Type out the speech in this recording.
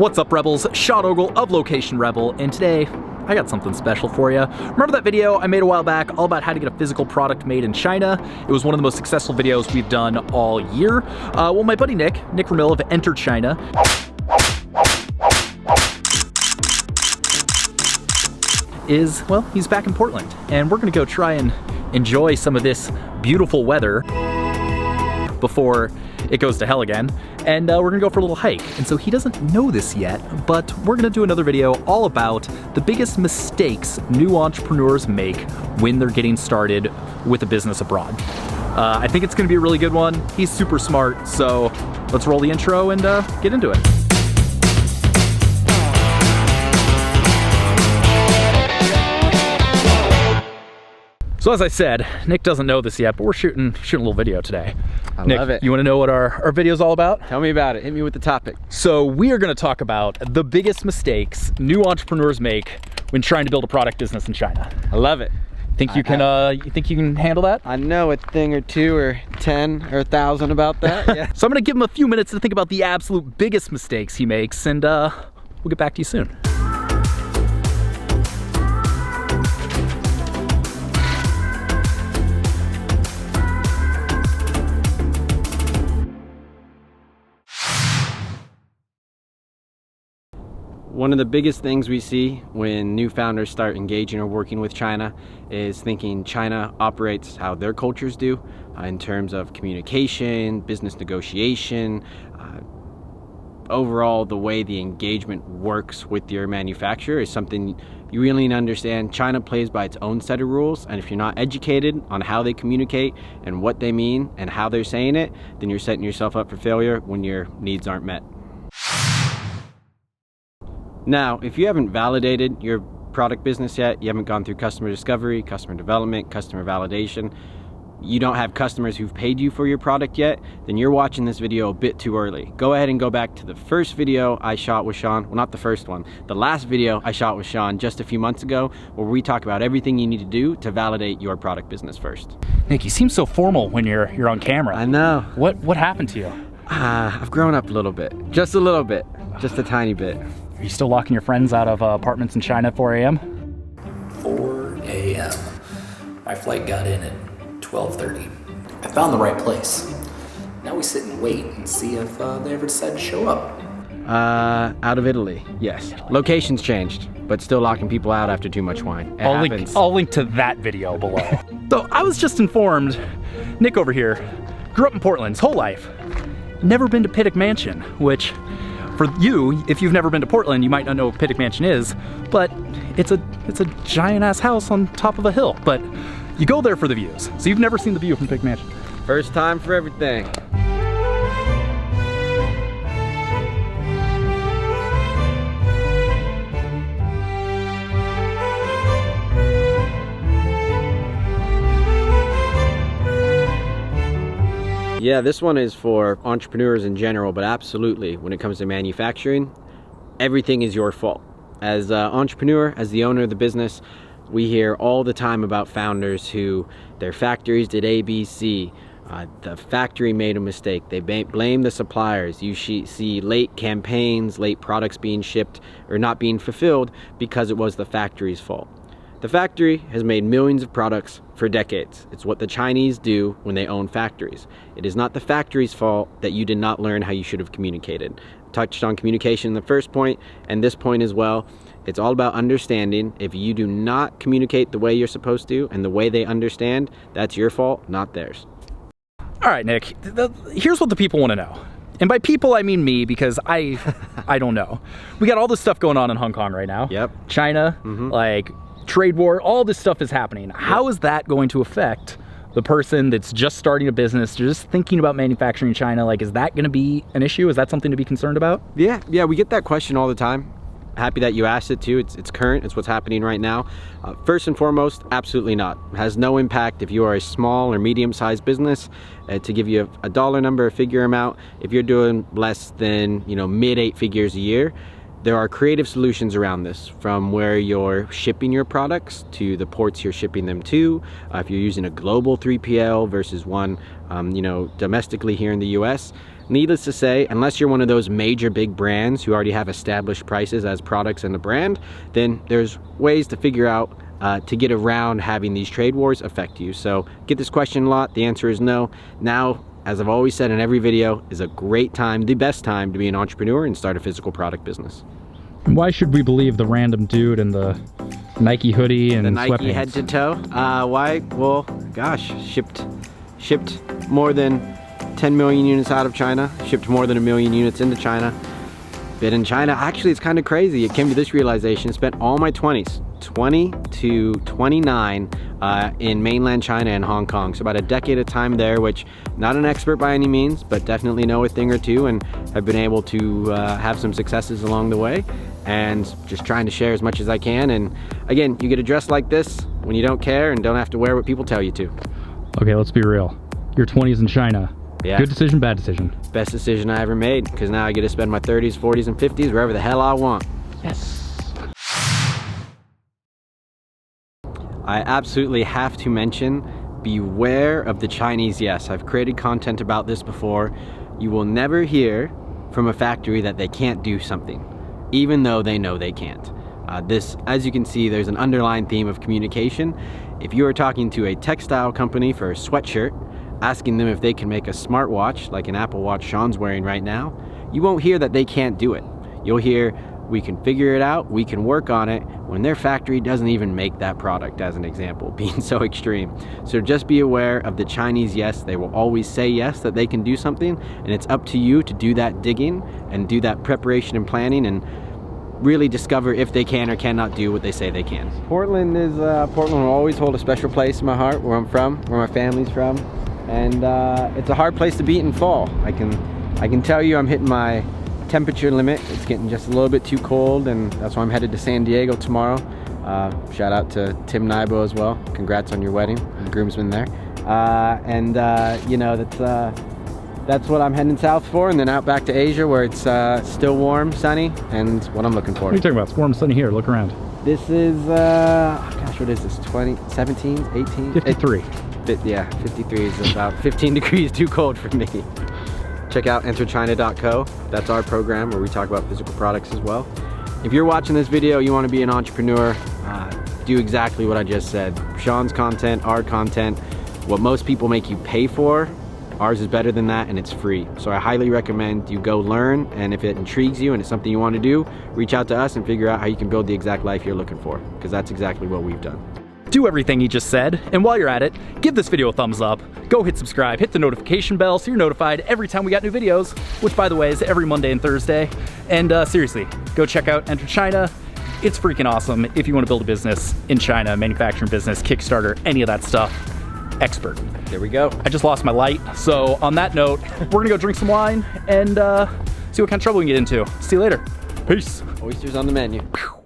What's up, Rebels? Sean Ogle of Location Rebel, and today I got something special for you. Remember that video I made a while back all about how to get a physical product made in China? It was one of the most successful videos we've done all year. Well, my buddy Nick Ramil of Enter China, he's back in Portland, and we're gonna go try and enjoy some of this beautiful weather before it goes to hell again, and we're gonna go for a little hike. And so he doesn't know this yet, but we're gonna do another video all about the biggest mistakes new entrepreneurs make when they're getting started with a business abroad. I think it's gonna be a really good one. He's super smart, so let's roll the intro and get into it. So as I said, Nick doesn't know this yet, but we're shooting a little video today. I Nick, love it. You wanna know what our video's all about? Tell me about it. Hit me with the topic. So we are gonna talk about the biggest mistakes new entrepreneurs make when trying to build a product business in China. I love it. Think you can handle that? I know a thing or two or 10 or 1,000 about that, yeah. So I'm gonna give him a few minutes to think about the absolute biggest mistakes he makes, and we'll get back to you soon. One of the biggest things we see when new founders start engaging or working with China is thinking China operates how their cultures do in terms of communication, business negotiation, overall the way the engagement works with your manufacturer is something you really need to understand. China plays by its own set of rules, and if you're not educated on how they communicate and what they mean and how they're saying it, then you're setting yourself up for failure when your needs aren't met. Now, if you haven't validated your product business yet, you haven't gone through customer discovery, customer development, customer validation, you don't have customers who've paid you for your product yet, then you're watching this video a bit too early. Go ahead and go back to the first video I shot with Sean. Well, not the first one. The last video I shot with Sean just a few months ago, where we talk about everything you need to do to validate your product business first. Nick, you seem so formal when you're on camera. I know. What happened to you? I've grown up a little bit. Just a little bit. Just a tiny bit. Are you still locking your friends out of apartments in China at 4 a.m.? 4 a.m. My flight got in at 12:30. I found the right place. Now we sit and wait and see if they ever decide to show up. Out of Italy, yes. Location's changed, but still locking people out after too much wine. I'll link to that video below. So I was just informed, Nick over here grew up in Portland his whole life. Never been to Pittock Mansion, which for you, if you've never been to Portland, you might not know what Pittock Mansion is, but it's a giant ass house on top of a hill. But you go there for the views. So you've never seen the view from Pittock Mansion. First time for everything. Yeah, this one is for entrepreneurs in general, but absolutely, when it comes to manufacturing, everything is your fault. As an entrepreneur, as the owner of the business, we hear all the time about founders who their factories did A, B, C. The factory made a mistake. They blame the suppliers. You see late campaigns, late products being shipped or not being fulfilled because it was the factory's fault. The factory has made millions of products for decades. It's what the Chinese do when they own factories. It is not the factory's fault that you did not learn how you should have communicated. Touched on communication in the first point and this point as well. It's all about understanding. If you do not communicate the way you're supposed to and the way they understand, that's your fault, not theirs. All right, Nick, here's what the people want to know. And by people, I mean me, because I don't know. We got all this stuff going on in Hong Kong right now. Yep. China, like trade war, all this stuff is happening. Yep. How is that going to affect the person that's just starting a business, just thinking about manufacturing in China? Like, is that going to be an issue? Is that something to be concerned about? Yeah, we get that question all the time. Happy that you asked it too. It's current, it's what's happening right now. First and foremost, absolutely not. It has no impact if you are a small or medium-sized business. To give you a dollar number, a figure amount, if you're doing less than mid 8 figures a year, there are creative solutions around this, from where you're shipping your products to the ports you're shipping them to. If you're using a global 3PL versus one domestically here in the US, Needless to say, unless you're one of those major big brands who already have established prices as products and a brand, then there's ways to figure out to get around having these trade wars affect you. So get this question a lot. The answer is no. Now, as I've always said in every video, is a great time, the best time to be an entrepreneur and start a physical product business. Why should we believe the random dude in the Nike hoodie and the Nike sweatpants? head to toe? Why? Well, gosh, shipped more than 10 million units out of China, shipped more than 1 million units into China. Been in China, actually it's kind of crazy. It came to this realization, spent all my 20s, 20 to 29 in mainland China and Hong Kong. So about a decade of time there, which not an expert by any means, but definitely know a thing or two and have been able to have some successes along the way and just trying to share as much as I can. And again, you get a dress like this when you don't care and don't have to wear what people tell you to. Okay, let's be real. Your 20s in China. Yeah. Good decision, bad decision? Best decision I ever made, because now I get to spend my 30s, 40s, and 50s wherever the hell I want. Yes. I absolutely have to mention, beware of the Chinese yes. I've created content about this before. You will never hear from a factory that they can't do something, even though they know they can't. This, as you can see, there's an underlying theme of communication. If you are talking to a textile company for a sweatshirt, asking them if they can make a smartwatch like an Apple Watch Sean's wearing right now, you won't hear that they can't do it. You'll hear, we can figure it out, we can work on it, when their factory doesn't even make that product, as an example, being so extreme. So just be aware of the Chinese yes. They will always say yes, that they can do something, and it's up to you to do that digging and do that preparation and planning and really discover if they can or cannot do what they say they can. Portland will always hold a special place in my heart, where I'm from, where my family's from. And it's a hard place to beat in fall. I can tell you I'm hitting my temperature limit. It's getting just a little bit too cold, and that's why I'm headed to San Diego tomorrow. Shout out to Tim Nybo as well. Congrats on your wedding, the groomsmen there. You know, that's what I'm heading south for, and then out back to Asia where it's still warm, sunny, and what I'm looking for. What are you talking about? It's warm, sunny here. Look around. This is, gosh, what is this? 17, 18? 53. Yeah, 53 is about 15 degrees too cold for me. Check out enterchina.co. That's our program where we talk about physical products as well. If you're watching this video, you want to be an entrepreneur, do exactly what I just said. Sean's content, our content, what most people make you pay for, ours is better than that, and it's free. So I highly recommend you go learn, and if it intrigues you and it's something you want to do, reach out to us and figure out how you can build the exact life you're looking for, because that's exactly what we've done. Do everything he just said, and while you're at it, give this video a thumbs up, go hit subscribe, hit the notification bell so you're notified every time we got new videos, which by the way is every Monday and Thursday. And seriously, go check out Enter China. It's freaking awesome if you want to build a business in China, manufacturing business, Kickstarter, any of that stuff. Expert. There we go. I just lost my light, so on that note, we're gonna go drink some wine and see what kind of trouble we can get into. See you later. Peace. Oysters on the menu. Whew.